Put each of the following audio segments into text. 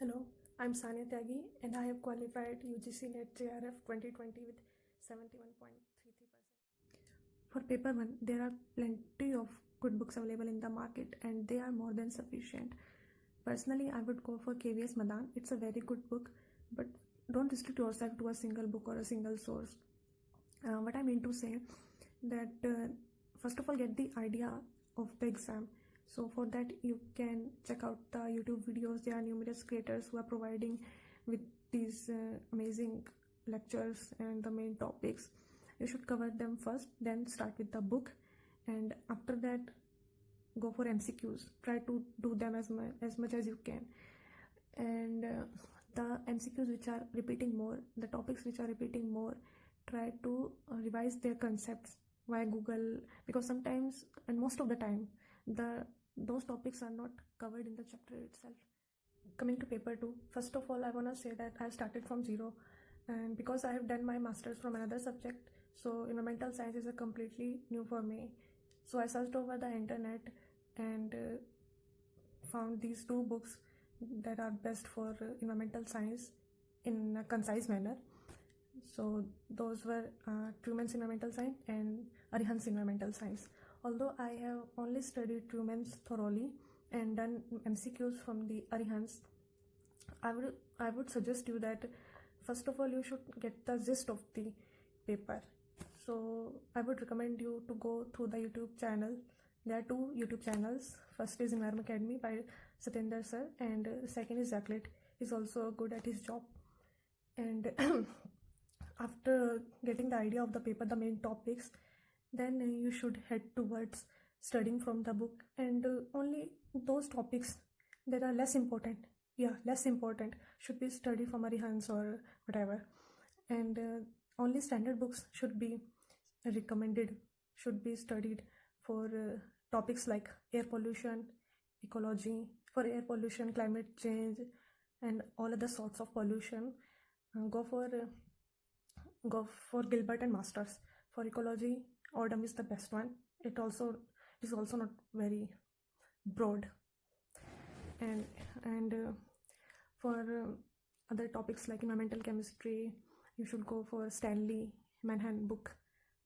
Hello, I'm Sania Tyagi and I have qualified UGC NET JRF 2020 with 71.33%. For paper 1, there are plenty of good books available in the market and they are more than sufficient. Personally, I would go for KVS Madan. It's a very good book, but don't restrict yourself to a single book or a single source. What I mean to say that first of all, get the idea of the exam. So for that you can check out the YouTube videos. There are numerous creators who are providing with these amazing lectures and the main topics. You should cover them first, then start with the book, and after that go for MCQs. Try to do them as much as you can. And the MCQs which are repeating more, the topics which are repeating more, try to revise their concepts via Google, because sometimes and most of the time those topics are not covered in the chapter itself. Coming to paper 2, first of all I want to say that I started from zero, and because I have done my masters from another subject, so environmental science is a completely new for me. So I searched over the internet and found these two books that are best for environmental science in a concise manner. So those were Truman's Environmental Science and Arihant's Environmental Science. Although I have only studied Truman's thoroughly and done MCQs from the Arihant's, I would suggest you that first of all you should get the gist of the paper. So I would recommend you to go through the YouTube channel. There are two YouTube channels. First is Environment Academy by Satinder sir, and second is Zaklit. He's also good at his job. And after getting the idea of the paper, the main topics, then you should head towards studying from the book, and only those topics that are less important should be studied from Arihant's or whatever. And only standard books should be recommended, should be studied for topics like air pollution, ecology. For air pollution, climate change, and all other sorts of pollution, go for Gilbert and Masters. For ecology, Odum is the best one. It is also not very broad. And for other topics like environmental chemistry, you should go for Stanley Manhan book,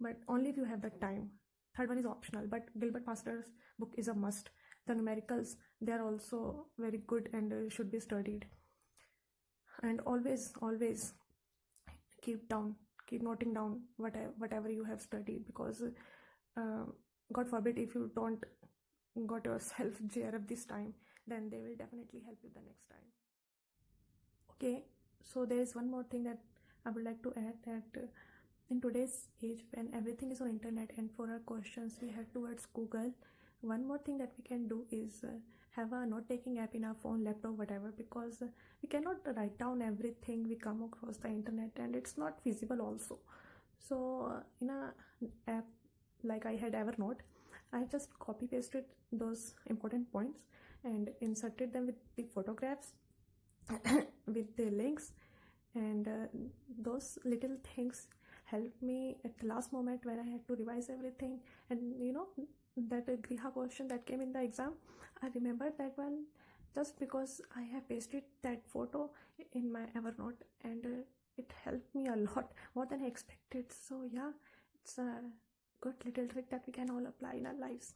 but only if you have the time. Third one is optional, but Gilbert Masters book is a must. The numericals, they are also very good and should be studied. And always keep noting down whatever you have studied, because God forbid if you don't got yourself JRF this time, then they will definitely help you the next time. Okay, so there is one more thing that I would like to add, that in today's age when everything is on internet and for our questions we head towards Google, one more thing that we can do is have a note-taking app in our phone, laptop, whatever, because we cannot write down everything we come across the internet, and it's not feasible also. So in a app like I had Evernote, I just copy pasted those important points and inserted them with the photographs with the links, and those little things helped me at the last moment when I had to revise everything. And that Griha question that came in the exam, I remembered that one just because I have pasted that photo in my Evernote, and it helped me a lot, more than I expected. So yeah, it's a good little trick that we can all apply in our lives.